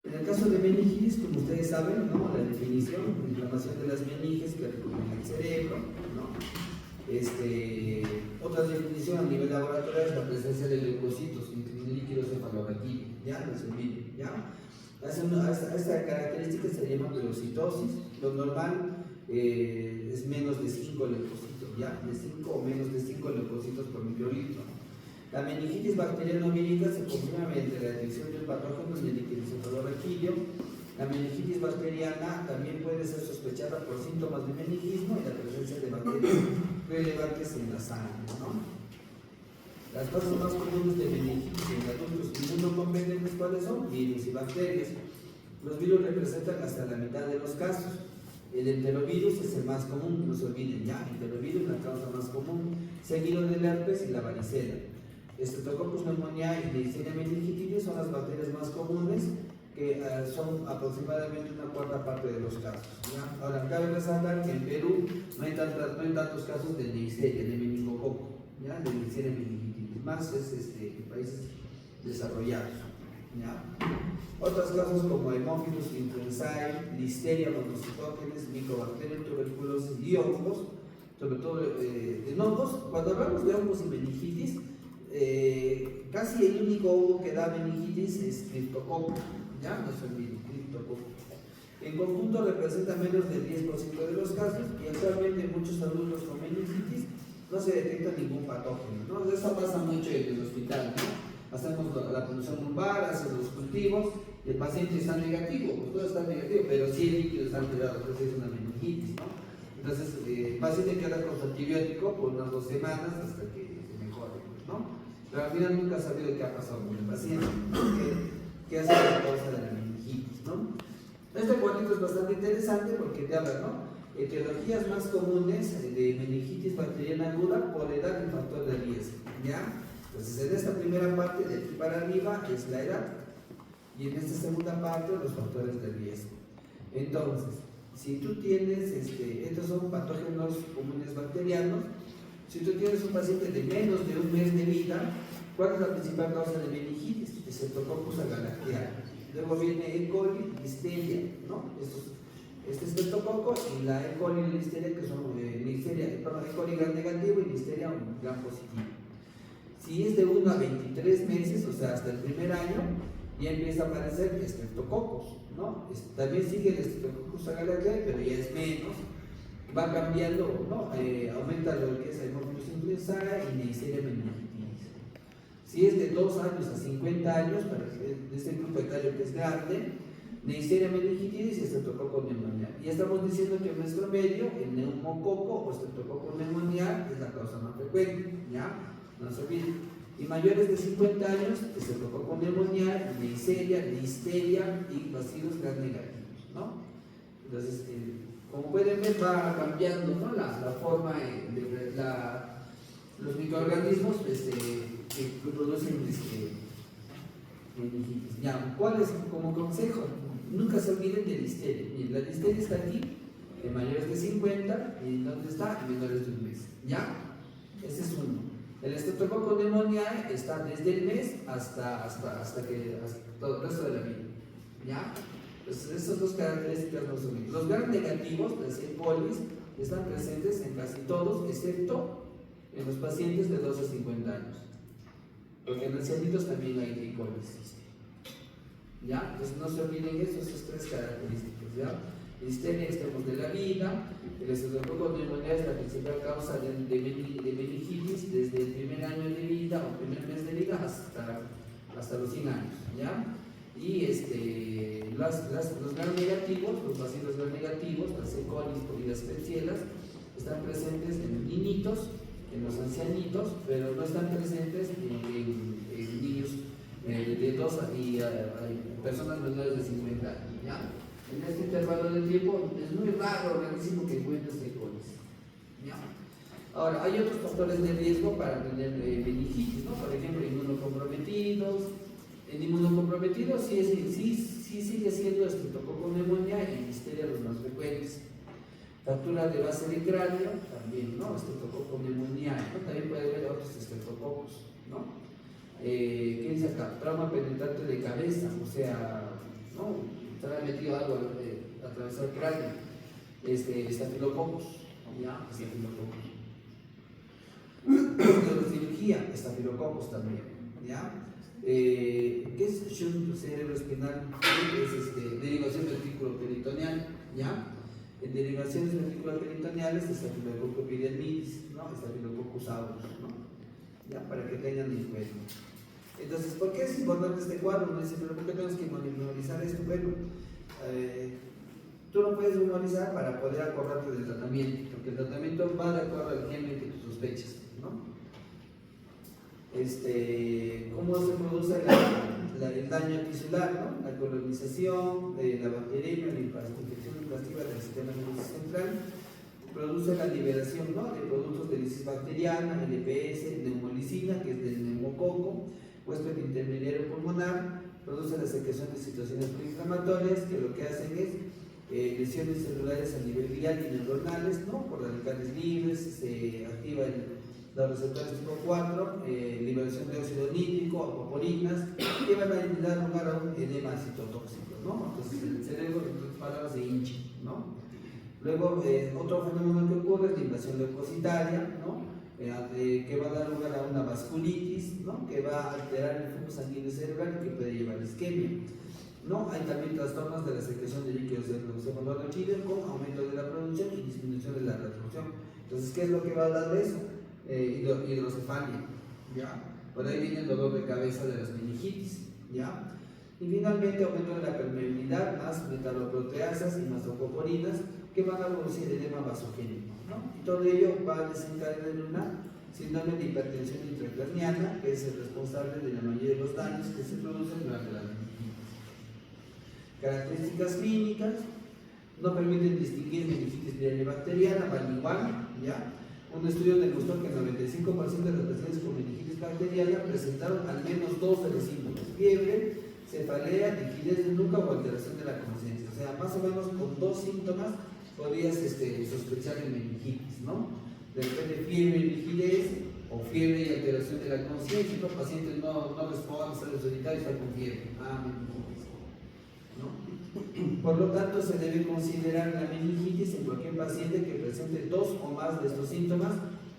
En el caso de meningitis, como ustedes saben, ¿no? La definición, inflamación de las meninges que recorren el cerebro, ¿no? Otra definición a nivel laboratorio es la presencia de leucocitos en líquido cefalorraquídeo, ¿ya? No se olviden, ¿ya? Esta característica se llama velocitosis. Lo normal es menos de 5 leucocitos, ¿ya? De 5 o menos de 5 leucocitos por microlitro. La meningitis bacteriana vírica se confirma mediante la detección del patógeno en el líquido cefalorraquídeo. La meningitis bacteriana también puede ser sospechada por síntomas de meningismo y la presencia de bacterias relevantes en la sangre, ¿no? Las causas más comunes de meningitis en adultos inmunocompetentes, ¿cuáles son? Virus y bacterias. Los virus representan hasta la mitad de los casos. El enterovirus es el más común, no se olviden ya, enterovirus es la causa más común, seguido del herpes y la varicela. Streptococcus pneumoniae y Neisseria meningitidis son las bacterias más comunes, que son aproximadamente una cuarta parte de los casos, ¿ya? Ahora, cabe resaltar que en Perú no hay tantos casos de Neisseria, de meningococo, ¿ya? De Neisseria meningitidis, más es en países desarrollados, ¿ya? Otras causas como Haemophilus influenzae, Listeria monocytogenes, Mycobacterium tuberculosis y hongos, sobre todo en hongos. Cuando hablamos de hongos y meningitis, casi el único hongo que da meningitis es Cryptococcus, ya no se olviden, Cryptococcus. En conjunto representa menos del 10% de los casos y actualmente en muchos adultos con meningitis no se detecta ningún patógeno, ¿no? Eso pasa mucho en el hospital, ¿no? Hacemos la punción lumbar, hacemos los cultivos y el paciente está negativo, pues todo está negativo, pero sí el líquido está alterado, entonces es una meningitis, ¿no? Entonces el paciente queda con su antibiótico por unas 2 semanas hasta que se mejore, ¿no? Pero al final nunca ha sabido qué ha pasado con el paciente, qué ha sido la causa de la meningitis, ¿no? Este cuadrito es bastante interesante porque te habla, ¿no? Etiologías más comunes de meningitis bacteriana aguda por edad y factor de riesgo, ¿ya? Entonces, en esta primera parte, de aquí para arriba, es la edad, y en esta segunda parte, los factores de riesgo. Entonces, si tú tienes, estos son patógenos comunes bacterianos, si tú tienes un paciente de menos de un mes de vida, ¿cuál es la principal causa de meningitis? Streptococcus agalactiae. Luego viene E. coli, Listeria, ¿no? Este Streptococcus y la E. coli y la Listeria, que son E. coli gram negativo y Listeria gram positivo. Si es de 1 a 23 meses, o sea, hasta el primer año, ya empieza a aparecer Streptococcus, ¿no? También sigue el Streptococcus agalactiae, pero ya es menos, va cambiando, ¿no? Aumenta lo que es Haemophilus influenzae y Neisseria meningitidis. Si es de 2 años a 50 años, para este grupo etario que es grande, Neisseria meningitidis y Streptococcus pneumoniae. Y estamos diciendo que en nuestro medio, el neumococo o Streptococcus pneumoniae es la causa más frecuente, ¿ya? No se olviden. Y mayores de 50 años, Streptococcus pneumoniae, Neisseria, Listeria y Bacillus gram negativos, ¿no? Entonces, como pueden ver, va cambiando, ¿no? la forma de los microorganismos que producen meningitis. Ya, ¿cuál es como consejo? Nunca se olviden de Listeria. Miren, la Listeria está aquí, en mayores de 50, y ¿dónde está? En menores de un mes. ¿Ya? Ese es uno. El Streptococcus pneumoniae está desde el mes hasta todo el resto de la vida. ¿Ya? Entonces, esas dos características no son bien. Los gram negativos, las E. colis, están presentes en casi todos, excepto en los pacientes de 12 a 50 años. Porque en ancianitos también hay E. colis. ¿Ya? Entonces, no se olviden esas 3 características. ¿Ya? Listeria, extremos de la vida. El Streptococcus pneumoniae es la principal causa de meningitis desde el primer año de vida o primer mes de vida hasta los 100 años. ¿Ya? Y los gram negativos, los bacilos gram negativos, las E. coli y las Klebsiellas, están presentes en niñitos, en los ancianitos, pero no están presentes en niños de 2 y personas menores de 50 años. ¿Ya? En este intervalo de tiempo es muy raro el organismo que encuentre E. coli. ¿Ya? Ahora, hay otros factores de riesgo para tener meningitis, ¿no? Por ejemplo, inmunocomprometidos. En inmunocomprometidos sí sigue siendo Streptococcus pneumoniae y Listeria los más frecuentes. Fractura de base de cráneo, también, ¿no? Streptococcus pneumoniae, ¿no? También puede haber otros estreptococos, ¿no? ¿Qué dice acá? Trauma penetrante de cabeza, o sea, ¿no? metido algo atravesado por alguien. Estafilococos, ¿ya? Estafilococos. Neurocirugía, estafilococos también, ¿ya? ¿Qué es shunt cerebro espinal? Es derivación ventriculoperitoneal, ¿ya? En derivaciones ventriculoperitoneales, estafilococcus epidermidis, ¿no? Estafilococcus aureus, ¿no? Ya, para que tengan en cuenta. Entonces, ¿por qué es importante este cuadro? Me dice, pero ¿por qué tenemos que memorizar esto? Bueno, tú lo puedes memorizar para poder acordarte del tratamiento, porque el tratamiento va de acuerdo al gen que tú sospechas, ¿no? ¿Cómo se produce el daño tisular, ¿no? La colonización, la bacteriemia, la infección invasiva del sistema nervioso central, produce la liberación, ¿no? de productos de lisis bacteriana, LPS, neumolicina, que es del neumococo, huésped intermediario pulmonar, produce la secreción de situaciones proinflamatorias que lo que hacen es lesiones celulares a nivel vial y neuronales, ¿no? Por radicales libres, se activa los receptores tipo 4, liberación de óxido nítrico, apoporinas, que van a dar lugar a un edema citotóxico, ¿no? Entonces el cerebro, en otras palabras, se hincha, ¿no? Luego, otro fenómeno que ocurre es la invasión leucocitaria, ¿no? Que va a dar lugar a una vasculitis, ¿no? Que va a alterar el flujo sanguíneo cerebral y que puede llevar a isquemia, ¿no? Hay también trastornos de la secreción de líquidos cefalorraquídeos con aumento de la producción y disminución de la reabsorción. Entonces, ¿qué es lo que va a dar eso? Hidrocefalia, ¿ya? Por ahí viene el dolor de cabeza de las meningitis, ¿ya? Y finalmente aumento de la permeabilidad, más metaloproteasas y más oncoporinas que van a producir edema vasogénico, ¿no? Y todo ello va a desencadenar una síndrome de hipertensión intracraniana, que es el responsable de la mayoría de los daños que se producen durante la meningitis. Características clínicas: no permiten distinguir meningitis viral y bacteriana, van igual, ¿ya? Un estudio demostró que el 95% de las pacientes con meningitis bacteriana presentaron al menos 2 de los síntomas: fiebre, cefalea, rigidez de nuca o alteración de la conciencia. O sea, más o menos con 2 síntomas podrías sospechar de meningitis, ¿no? De repente fiebre y rigidez, o fiebre y alteración de la conciencia. Los pacientes no responden, salen solitarios, están con fiebre. Meningitis, ¿no? Por lo tanto, se debe considerar la meningitis en cualquier paciente que presente 2 o más de estos síntomas,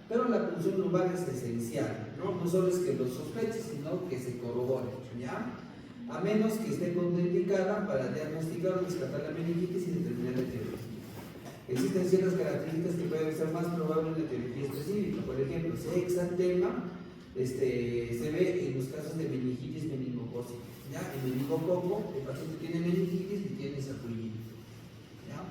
pero la punción lumbar es esencial, ¿no? No solo es que lo sospeches, sino que se corrobore, ¿ya? A menos que esté contraindicada para diagnosticar o descartar la meningitis y determinar la etiología. Existen ciertas características que pueden ser más probables en la etiología específica. Por ejemplo, si hay exantema, se ve en los casos de meningitis meningocócica, ¿ya? El meningococo, el paciente tiene meningitis y tiene sarpullitis, ¿ya?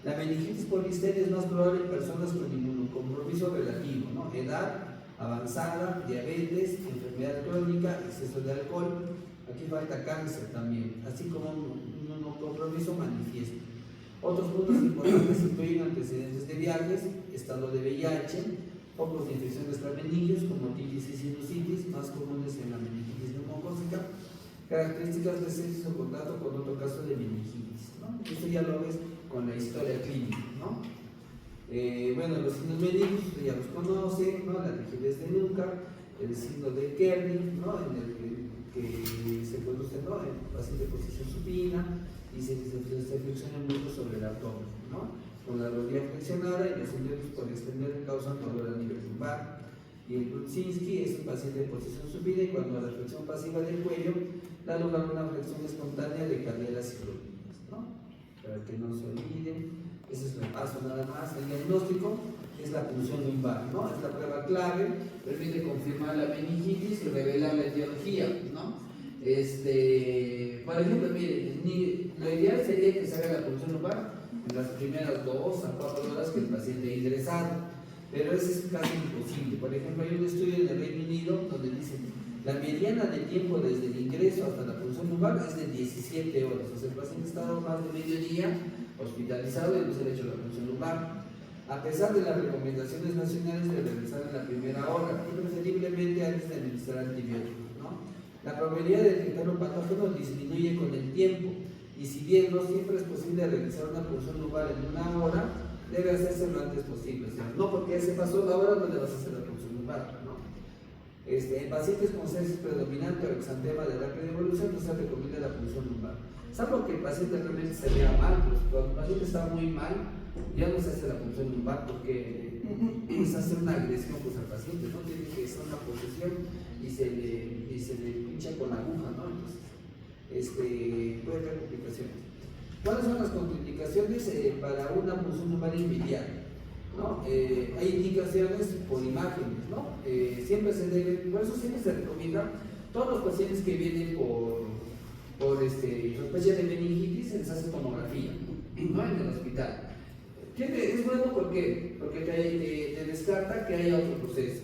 La meningitis por listeria es más probable en personas con inmunocompromiso relativo, ¿no? Edad avanzada, diabetes, enfermedad crónica, exceso de alcohol. Aquí falta cáncer también, así como un compromiso manifiesto. Otros puntos importantes incluyen antecedentes de viajes, estado de VIH, focos de infección de extrameningios como otitis y sinusitis, más comunes en la meningitis neumocócica, características de sexo o contacto con otro caso de meningitis, ¿no? Esto ya lo ves con la historia clínica, ¿no? Bueno, los signos médicos ya los conocen, ¿no? La rigidez de nuca, el signo de Kernig, ¿no? En el que se produce, ¿no? En paciente de posición supina y se flexiona mucho sobre el abdomen, ¿no? Con la rodilla flexionada y los intentos por extender causan dolor a nivel lumbar. Y el Brudzinski es un paciente de posición supina y cuando la flexión pasiva del cuello da lugar a una flexión espontánea de caderas y rodillas, ¿no? Para que no se olviden, ese es el paso nada más. El diagnóstico es la punción lumbar, ¿no? Es la prueba clave, permite confirmar la meningitis y revelar la etiología, ¿no? Por ejemplo, miren, lo ideal sería que se haga la punción lumbar en las primeras 2 a 4 horas que el paciente ha ingresado, pero eso es casi imposible. Por ejemplo, hay un estudio en el Reino Unido donde dicen la mediana de tiempo desde el ingreso hasta la punción lumbar es de 17 horas. O sea, el paciente ha estado más de medio día hospitalizado y no se le ha hecho la punción lumbar, a pesar de las recomendaciones nacionales de realizar en la primera hora y preferiblemente antes de administrar antibióticos, ¿no? La probabilidad de detectar un patógeno disminuye con el tiempo y si bien no siempre es posible realizar una punción lumbar en 1 hora, debe hacerse lo antes posible. O sea, no porque se pasó la hora no le vas a hacer la punción lumbar, ¿no? En pacientes con sepsis predominante o exantema de rápida evolución no se recomienda la punción lumbar. salvo que el paciente realmente se vea mal. Pues cuando el paciente está muy mal, ya no se hace la punción lumbar porque es hacer una agresión pues, al paciente, ¿no? Tiene que ser una posesión y se le pincha con la aguja, ¿no? Entonces, puede haber complicaciones. ¿Cuáles son las contraindicaciones para una punción lumbar inmediata? ¿No? Hay indicaciones por imágenes, ¿no? Siempre se debe, por eso siempre se recomienda todos los pacientes que vienen por sospecha de meningitis se les hace tomografía, ¿no? En el hospital. Es bueno porque te descarta que haya otro proceso.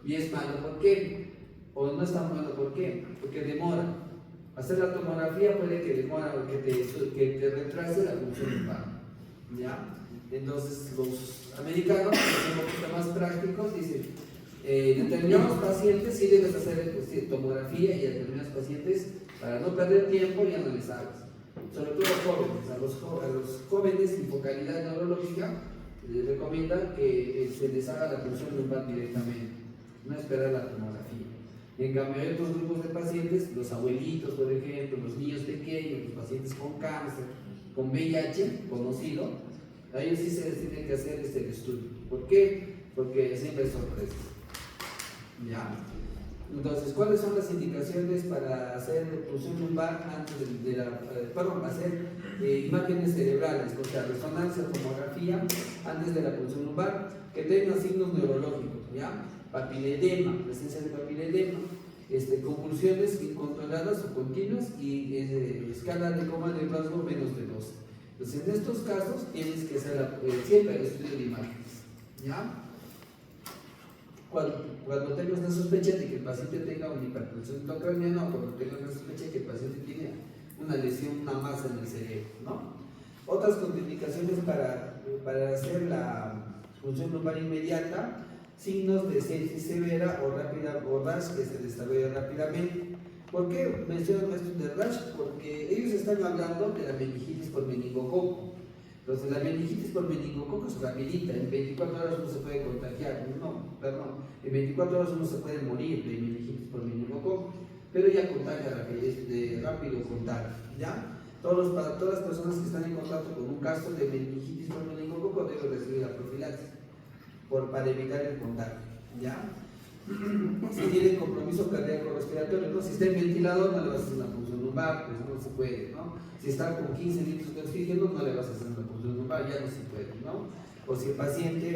Y es malo, ¿por qué? O no es tan bueno, ¿por qué? Porque demora. Hacer la tomografía puede que demora o que te retrase la punción lumbar. ¿Ya? Entonces, los americanos, que son un poquito más prácticos, dicen: determinados pacientes sí debes hacer tomografía y a determinados pacientes, para no perder tiempo, ya no les hagas. Sobre todo jóvenes, a los jóvenes sin focalidad neurológica les recomienda que se les haga la punción lumbar directamente, no esperar la tomografía. Y en cambio hay otros grupos de pacientes, los abuelitos por ejemplo, los niños pequeños, los pacientes con cáncer, con VIH conocido, a ellos sí se les tiene que hacer el estudio. ¿Por qué? Porque siempre hay sorpresas. ¿Ya? Entonces, ¿cuáles son las indicaciones para hacer punción lumbar antes hacer imágenes cerebrales, o sea, resonancia, tomografía antes de la punción lumbar, que tengan signos neurológicos, ¿ya? Papiledema, presencia de papiledema, convulsiones incontroladas o continuas y escala de coma de rasgo menos de 12. Entonces, en estos casos tienes que hacer siempre el estudio de imágenes, ¿ya? Cuando tengas una sospecha de que el paciente tenga una hipertensión intracraniana o cuando tengas una sospecha de que el paciente tiene una lesión, una masa en el cerebro, ¿no? Otras contraindicaciones para hacer la punción lumbar inmediata: signos de sepsis severa o rápida o rash que se desarrolla rápidamente. ¿Por qué menciono esto de rash? Porque ellos están hablando de la meningitis por meningococo. Entonces, la meningitis por meningococo es rapidita, en 24 horas uno se puede contagiar, en 24 horas uno se puede morir de meningitis por meningococo, pero ya contagia, es de rápido contagio, ¿ya? Todas las personas que están en contacto con un caso de meningitis por meningococo deben recibir la profilaxis para evitar el contagio, ¿ya? Si tienen compromiso cardíaco respiratorio, ¿no? Si está en ventilador, no le vas a hacer una punción lumbar, pues no se puede, ¿no? Si está con 15 litros de oxígeno, no le vas a hacer una punción lumbar, ya no se puede, ¿no? O si el paciente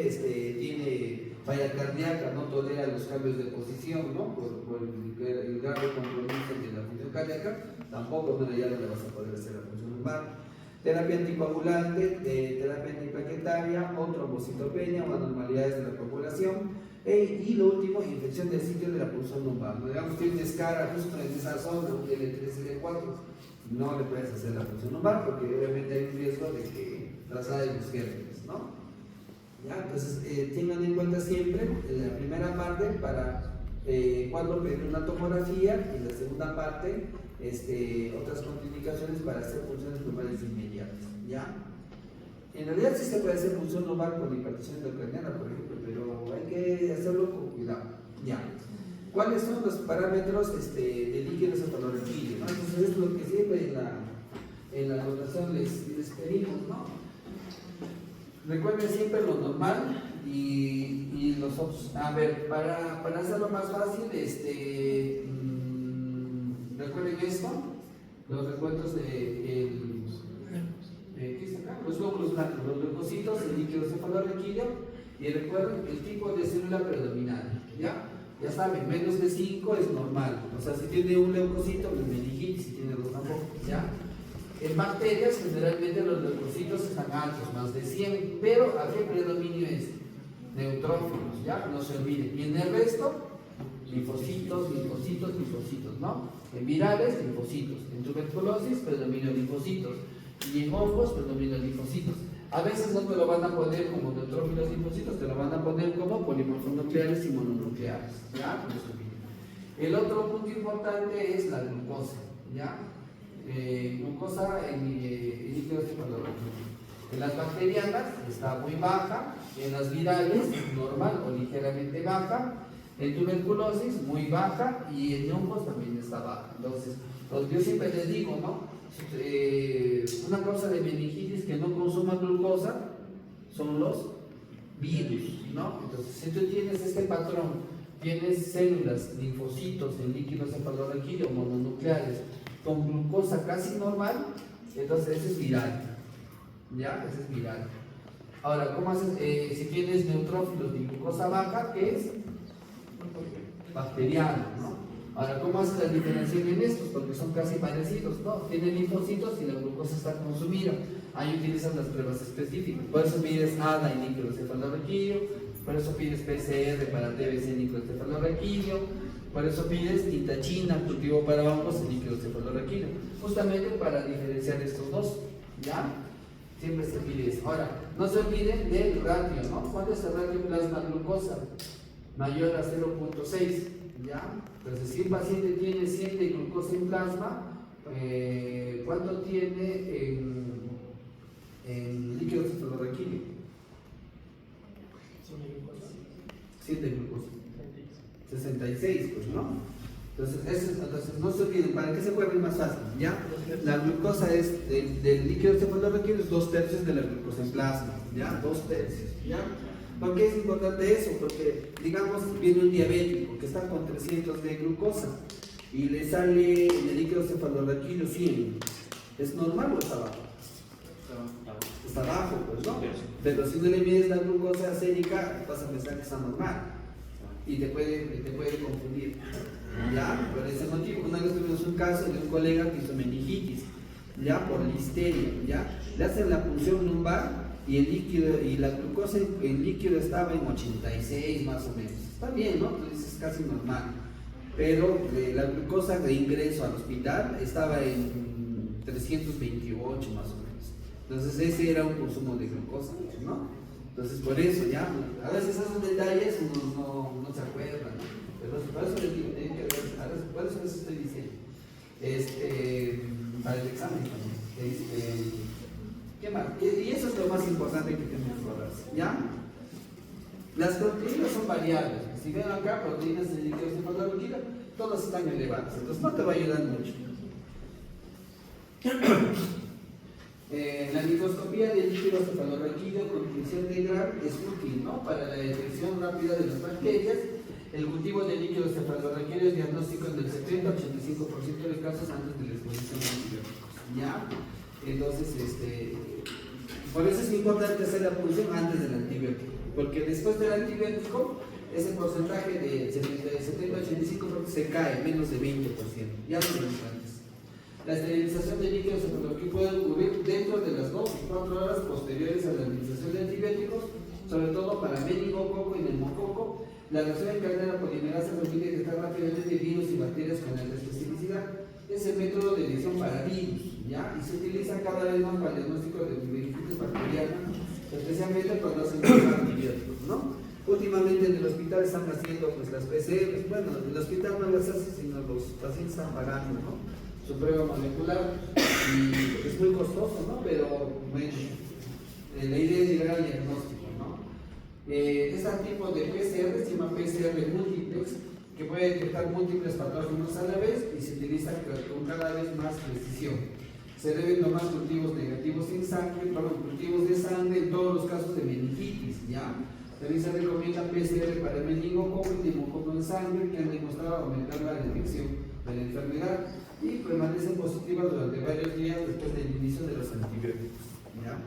tiene falla cardíaca, no tolera los cambios de posición, ¿no? Por el grave compromiso de la función cardíaca, tampoco ya no le vas a poder hacer la punción lumbar. Terapia anticoagulante, terapia antiplaquetaria, o trombocitopenia o anormalidades de la coagulación. Y lo último, infección del sitio de la punción lumbar. Digamos que tienes cara justo en esa zona, un L3, L4, no le puedes hacer la punción lumbar porque obviamente hay un riesgo de que traslade los gérmenes, ¿no? ¿Ya? Entonces, tengan en cuenta siempre la primera parte para cuando pedir una tomografía y la segunda parte otras contraindicaciones para hacer punciones lumbares inmediatas, ¿ya? En realidad sí se puede hacer punción lumbar con hipertensión intracraniana, por ejemplo, pero hay que hacerlo con cuidado, ¿ya? ¿Cuáles son los parámetros de líquido cefalorraquídeo, ¿no? Entonces es lo que siempre en la anotación les pedimos, ¿no? Recuerden siempre lo normal y los otros. A ver, para hacerlo más fácil, recuerden esto, los recuentos ¿qué está acá? Los glóbulos blancos, los leucocitos, el líquido cefalorraquídeo, y recuerden el tipo de célula predominante, ¿ya? Ya saben, menos de 5 es normal, o sea, si tiene un leucocito, pues meningitis, si tiene 2 tampoco, ¿ya? En bacterias, generalmente los leucocitos están altos, más de 100, pero ¿a qué predominio es? Neutrófilos, ¿ya? No se olviden. Y en el resto, linfocitos, ¿no? En virales, linfocitos. En tuberculosis, predominio linfocitos. Y en hongos, predominio linfocitos. A veces no te lo van a poner como neutrófilos linfocitos, te lo van a poner como polimorfonucleares y mononucleares, ¿ya? No se olviden. El otro punto importante es la glucosa, ¿ya? Glucosa en líquido cefalorraquídeo. En las bacterianas está muy baja, en las virales normal o ligeramente baja, en tuberculosis muy baja y en hongos también está baja. Entonces, yo siempre les digo, ¿no? una causa de meningitis que no consuma glucosa son los virus, ¿no? Entonces, si tú tienes este patrón, tienes células, linfocitos en líquido cefalorraquídeo mononucleares con glucosa casi normal, entonces ese es viral, ¿ya? Ese es viral. Ahora, ¿cómo haces? Si tienes neutrófilos de glucosa baja, ¿qué es? Bacteriano, ¿no? Ahora, ¿cómo haces la diferenciación en estos? Porque son casi parecidos, ¿no? Tienen linfocitos y la glucosa está consumida. Ahí utilizan las pruebas específicas. Por eso pides ADA y níquelocefalorraquídeo, por eso pides PCR para TBC níquelocefalorraquídeo, por eso pides tintachina, cultivo para hongos y níquelocefalorraquídeo, justamente para diferenciar estos dos, ¿ya? Siempre se pide eso. Ahora, no se olviden del ratio, ¿no? ¿Cuánto es el ratio plasma-glucosa? Mayor a 0.6, ¿ya? Entonces, si un paciente tiene 100 de glucosa en plasma, ¿cuánto tiene en líquido cefalorraquídeo? 100 de glucosa. 66, pues, ¿no? Entonces, no se olviden, para que se vuelva más fácil, ¿ya? La glucosa es del líquido cefalorraquídeo es 2/3 de la glucosa en plasma, ¿ya? 2/3, ¿ya? ¿Por qué es importante eso? Porque, digamos, viene un diabético que está con 300 de glucosa y le sale en el líquido cefalorraquídeo 100. ¿Es normal o está bajo? Está bajo, pues, ¿no? Pero si no le mides la glucosa sérica, vas a pensar que está normal y te puede confundir. ¿Ya? Por ese motivo, una vez tuvimos un caso de un colega que hizo meningitis, ¿ya? Por listeria, ¿ya? Le hacen la punción lumbar y el líquido y la glucosa en líquido estaba en 86 más o menos. Está bien, ¿no? Entonces es casi normal. Pero la glucosa de ingreso al hospital estaba en 328 más o menos. Entonces ese era un consumo de glucosa, ¿no? Entonces por eso ya, a veces esos detalles uno no se acuerda, ¿no? Pero por eso les digo, tienen que ver, por eso les estoy diciendo. Para el examen también. ¿Qué más? Y eso es lo más importante que tenemos que acordarse, ¿ya? Las proteínas son variables. Si ven acá, proteínas de líquido cefalorraquídeo, todas están elevadas, entonces no te va a ayudar mucho. La microscopía del líquido cefalorraquídeo con inyección de GRAM es útil, ¿no? Para la detección rápida de las bacterias. El cultivo de líquido cefalorraquídeo es diagnóstico en el 70-85% de casos antes de la exposición a antibióticos, ¿ya? Entonces, por eso es importante hacer la punción antes del antibiótico, porque después del antibiótico ese porcentaje de 70-85% se cae, menos de 20%, ya lo vimos antes. La esterilización de líquidos cefalorraquídeo puede ocurrir dentro de las 2 y 4 horas posteriores a la administración de antibióticos, sobre todo para meningococo y neumococo. La reacción en cadena polimerasa permite detectar rápidamente virus y bacterias con alta especificidad. Es el método de detección para virus, ¿ya? Y se utiliza cada vez más para el diagnóstico de meningitis bacteriana, especialmente cuando hacen antibióticos, ¿no? Últimamente en el hospital están haciendo pues las PCR, bueno, en el hospital no las hacen, sino los pacientes están pagando, ¿no? Su prueba molecular y es muy costoso, ¿no? Pero bueno, la idea es llegar al diagnóstico, ¿no? Este tipo de PCR se llama PCR múltiplex, que puede detectar múltiples patógenos a la vez y se utiliza con cada vez más precisión. Se deben tomar cultivos negativos en sangre, cultivos de sangre en todos los casos de meningitis, ¿ya? También se recomienda PCR para meningococo y neumococo en sangre, que han demostrado aumentar la detección de la enfermedad y permanecen positivas durante varios días después del inicio de los antibióticos, ¿ya?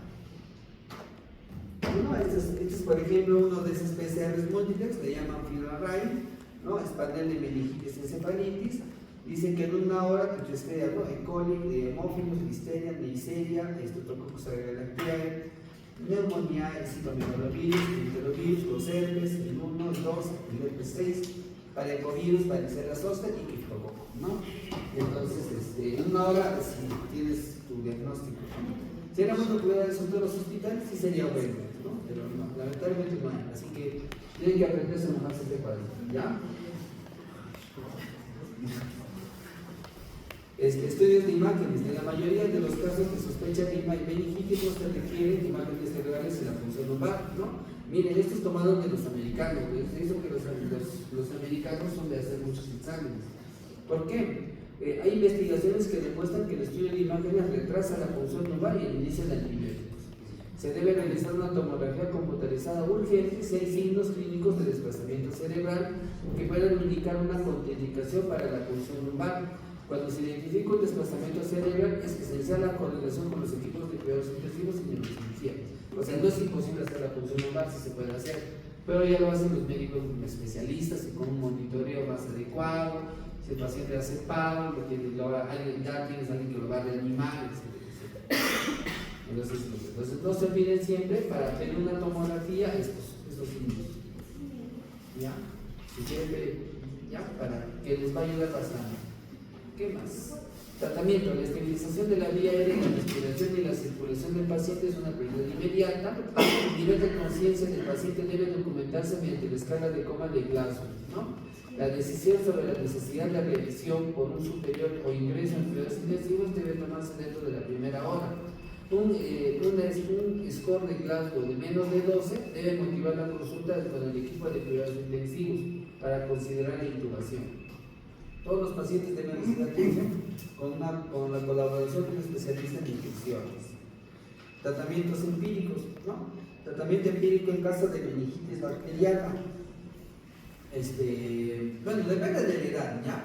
Bueno, este es por ejemplo uno de esos PCRs múltiples, le llaman FILRARAI, ¿no? Es panel de meningitis y encefalitis. Dicen que en una hora que esté, ¿no? E. coli, hemófilos, listeria, neisseria, Streptococcus aeruginosa, neumonía, citomegalovirus, enterovirus, los herpes, el 1, el 2, el herpes 6, parecovirus, varicela zoster y criptococo, ¿no? Entonces, en una hora si tienes tu diagnóstico. Si era bueno que hubiera eso en todos los hospitales, sí sería bueno, ¿no? Pero no, lamentablemente no hay, así que tienen que aprenderse a manejarse este cuadro, ¿ya? Estudios de imágenes. En la mayoría de los casos de sospecha de meningitis no se requieren imágenes cerebrales en la función lumbar, ¿no? Miren, esto es tomado de los americanos. Se hizo que los americanos son de hacer muchos exámenes. ¿Por qué? Hay investigaciones que demuestran que el estudio de imágenes retrasa la punción lumbar y el inicio de antibióticos. Se debe realizar una tomografía computarizada urgente si hay signos clínicos de desplazamiento cerebral que puedan indicar una contraindicación para la punción lumbar. Cuando se identifica un desplazamiento cerebral, es esencial la coordinación con los equipos de cuidados intensivos y neurocirugía. O sea, no es imposible hacer la punción lumbar, si se puede hacer, pero ya lo hacen los médicos especialistas y con un monitoreo más adecuado. Si el paciente hace paro, ya tienes a alguien que lo va a reanimar, etc. Entonces no se olviden siempre para tener una tomografía estos signos. ¿Ya? Si quieren, ya, para que les va a ayudar bastante. ¿Qué más? Tratamiento. La estabilización de la vía aérea, la respiración y la circulación del paciente es una prioridad inmediata. El nivel de conciencia del paciente debe documentarse mediante la escala de coma de Glasgow, ¿no? La decisión sobre la necesidad de revisión por un superior o ingreso en cuidados intensivos debe tomarse dentro de la primera hora. Un score de Glasgow de menos de 12 debe motivar la consulta con el equipo de cuidados intensivos para considerar la intubación. Todos los pacientes deben recibir atención con la colaboración de un especialista en infecciones. Tratamientos empíricos, ¿no? Tratamiento empírico en caso de meningitis bacteriana. Bueno, depende de la edad, ¿ya?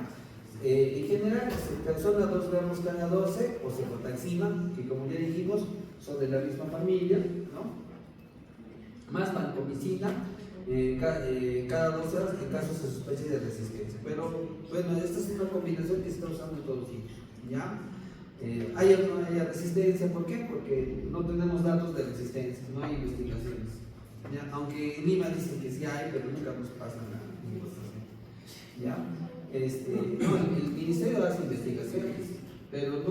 En general, ceftriaxona 2 gramos cada 12 o cefotaxima, que como ya dijimos, son de la misma familia, ¿no? Más vancomicina cada 12 horas en casos de sospecha de resistencia. Pero bueno, esta es una combinación que se está usando en todos sitios, ¿ya? Hay resistencia, ¿por qué? Porque no tenemos datos de resistencia, no hay investigaciones, ¿ya? Aunque en Lima dicen que sí hay, pero nunca nos pasa nada, ¿ya? El ministerio hace investigaciones, pero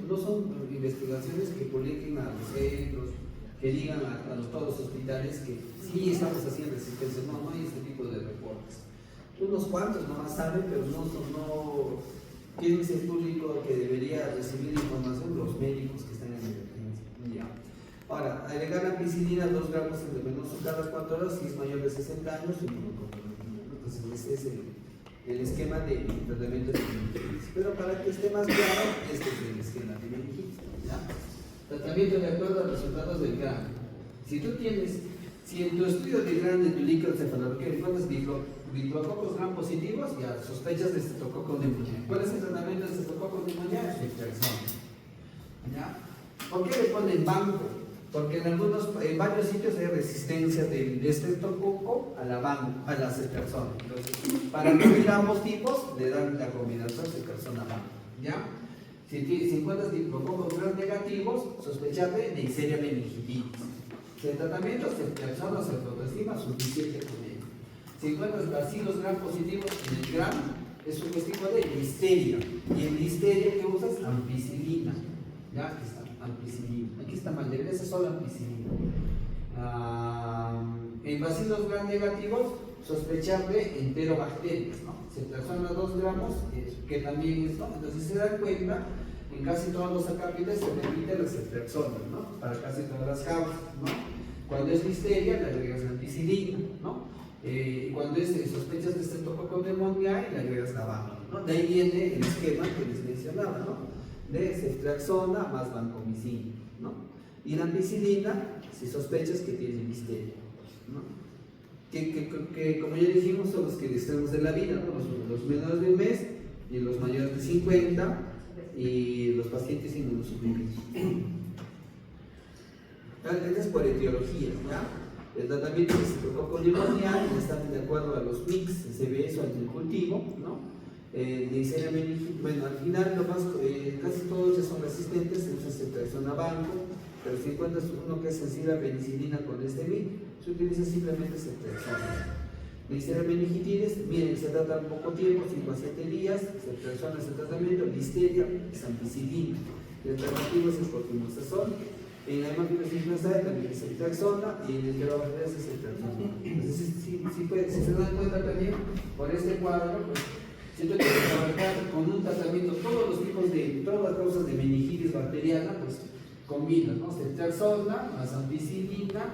no son investigaciones que publiquen a los centros, que digan a todos los hospitales que sí estamos haciendo resistencia. No hay este tipo de reportes. Unos cuantos nomás saben, pero no. ¿Quién es el público que debería recibir información? Los médicos que están en emergencia. Ahora, agregar ampicilina 2 gramos endovenoso cada 4 horas si es mayor de 60 años. Entonces, ese es el esquema de tratamiento de meningitis. Pero para que esté más claro, este es el esquema de meningitis, ¿ya? Tratamiento de acuerdo a los resultados del GRAM. Si en tu estudio de GRAM de tu líquido cefalorraquídeo encuentras diplococcus gram positivos, ya sospechas de estreptococcus pneumoniae. ¿Cuál es el tratamiento de estreptococcus pneumoniae? Ceftriaxona. ¿Ya? ¿Por qué le ponen banco? Porque en varios sitios hay resistencia del estreptococo a la ceftriaxona. Entonces, para cubrir ambos tipos, le dan la combinación ceftriaxona-banco. ¿Ya? Si encuentras diplococos gram negativos, sospechable de Neisseria meningitis. Si el tratamiento ceftriaxona o ceftriaxona suficiente con ello. Si encuentras bacilos gram positivos en el gram, es un testigo de listeria. Y en listeria, ¿qué usas? Ampicilina. ¿Ya? Aquí está, ampicilina. Aquí está mal, ese es solo ampicilina. En bacilos gram negativos, sospechable enterobacterias, ¿no? Ceftriaxona 2 gramos, que también es, ¿no? Entonces se dan cuenta, en casi todos los acápites se repite la ceftriaxona, ¿no? Para casi todas las causas, ¿no? Cuando es listeria, le agregas ampicilina, ¿no? Cuando es sospechas de estreptococcus pneumoniae, le agregas la banco, ¿no? De ahí viene el esquema que les mencionaba, ¿no? De ceftriaxona más vancomicina, ¿no? Y la ampicilina, si sospechas que tiene listeria, ¿no? Que como ya dijimos, son los que extremos de la vida, ¿no? Los menores de un mes y los mayores de 50 y los pacientes inmunosuprimidos. Esta es por etiología, ¿ya? El tratamiento de estreptococcus pneumoniae está de acuerdo a los mix, CBS o al cultivo, ¿no? Neisseria meningitis, bueno, al final casi todos ya son resistentes, se usa ceftriaxona banco, pero si encuentras uno que es sensible a penicilina con este mix, se utiliza simplemente ceftriaxona. Neisseria meningitis, miren, se trata en poco tiempo, 5 a 7 días, ceftriaxona es el tratamiento, listeria es ampicilina, el alternativo es el cortimosazol. En la hematitis influenzae también es ceftriaxona y en el enterobacterias es ceftriaxona. Entonces, si se dan cuenta también, por este cuadro, pues, siento que trabajar con un tratamiento, todas las causas de meningitis bacteriana, pues combinan, ¿no? Ceftriaxona más ampicilina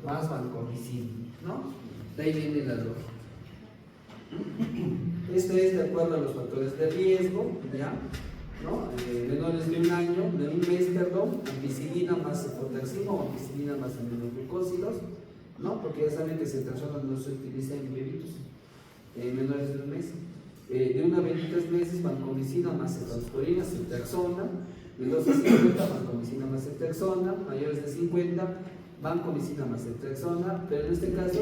más vancomicina, ¿no? De ahí viene la lógica. Esto es de acuerdo a los factores de riesgo, ¿ya? ¿no? Menores de un año, de un mes, perdón, ampicilina más cefotaxima o ampicilina más aminoglucósidos, ¿no? Porque ya saben que ceftriaxona no se utiliza en bebitos menores de un mes. De 1 a 23 meses, vancomicina más cefalosporina, ceftriaxona. De 2 a 50, vancomicina más ceftriaxona. Mayores de 50, vancomicina más ceftriaxona, pero en este caso,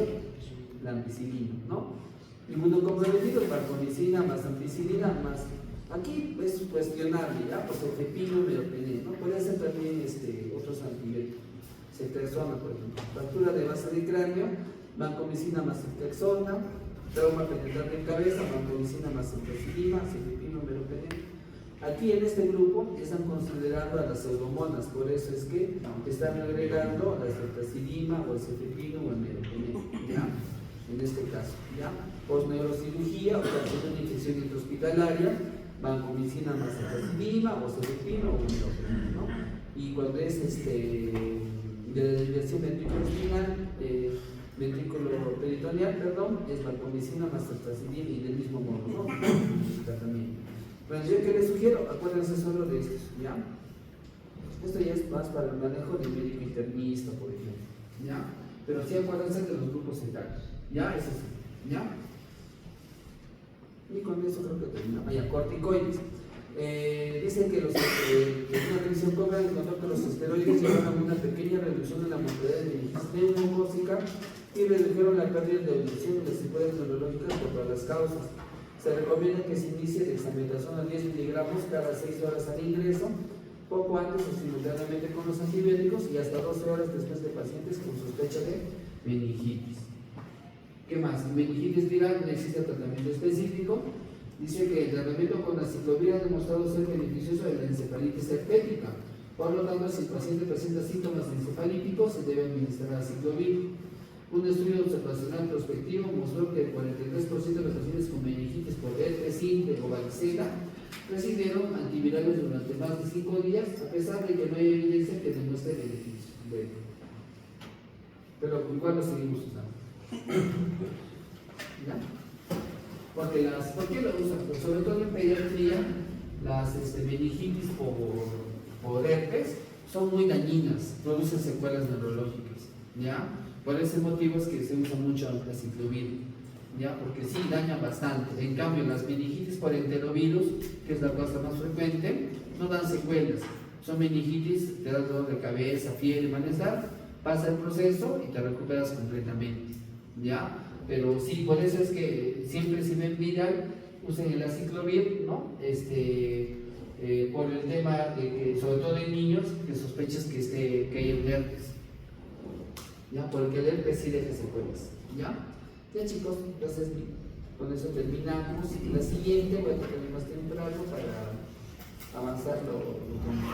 la ampicilina, ¿no? Inmunocomprometidos, vancomicina más ampicilina más. Aquí es cuestionable, ¿ya? Pues cefepino, meropenem, ¿no? Puede ser también otros antibióticos. Ceftriaxona, por ejemplo. Fractura de base de cráneo, vancomicina más ceftriaxona. Trauma penetrante en cabeza, vancomicina más ceftriaxona, cefepino, meropenem. Aquí en este grupo están considerando a las pseudomonas, por eso es que están agregando la ceftriaxona o el cefepino o el meropenem, ¿ya? En este caso, ¿ya? Postneurocirugía, ocasión de una infección intrahospitalaria, vancomicina más ceftriaxona o cefepino o meropenem, ¿no? Y cuando es de la desviación ventriculoespinal, ventrículo peritoneal, perdón, es vancomicina más ceftriaxona y del mismo modo, ¿no? Tratamiento. Bueno, yo que les sugiero, acuérdense solo de estos, ¿ya? Esto ya es más para el manejo del médico internista, por ejemplo, ¿ya? Pero sí acuérdense de los grupos etarios, ¿ya? Eso sí, ¿ya? Y con eso creo que terminamos. Vaya, corticoides. Dicen que una revisión cobra encontró que los esteroides llevan a una pequeña reducción en la mortalidad de meningitis neumocócica y redujeron la pérdida de audición y las secuelas neurológicas por todas las causas. Se recomienda que se inicie dexametasona 10 miligramos cada 6 horas al ingreso, poco antes o simultáneamente con los antibióticos y hasta 12 horas después de pacientes con sospecha de meningitis. ¿Qué más? Meningitis viral no existe tratamiento específico. Dice que el tratamiento con aciclovir ha demostrado ser beneficioso en la encefalitis herpética. Por lo tanto, si el paciente presenta síntomas encefalíticos, se debe administrar aciclovir. Un estudio observacional prospectivo mostró que el 43% de los pacientes con meningitis por herpes simple o varicela recibieron antivirales durante más de 5 días, a pesar de que no hay evidencia que demuestre beneficio. Pero igual lo seguimos usando. ¿Ya? ¿Por qué lo usan? Pues sobre todo en pediatría, las meningitis por herpes son muy dañinas, producen secuelas neurológicas, ¿ya? Por ese motivo es que se usa mucho aciclovir, ¿ya? Porque sí daña bastante. En cambio, las meningitis por enterovirus, que es la causa más frecuente, no dan secuelas. Son meningitis, te da dolor de cabeza, fiebre, malestar, pasa el proceso y te recuperas completamente, ¿ya? Pero sí, por eso es que siempre si ven viral, usen el aciclovir, ¿no? Por el tema de que, sobre todo en niños, que sospechas que hay un herpes. ¿Ya? Porque el herpes sí deja secuelas, ¿ya? Ya chicos, entonces con eso terminamos. La siguiente voy a tener más temprano para avanzar lo contrario.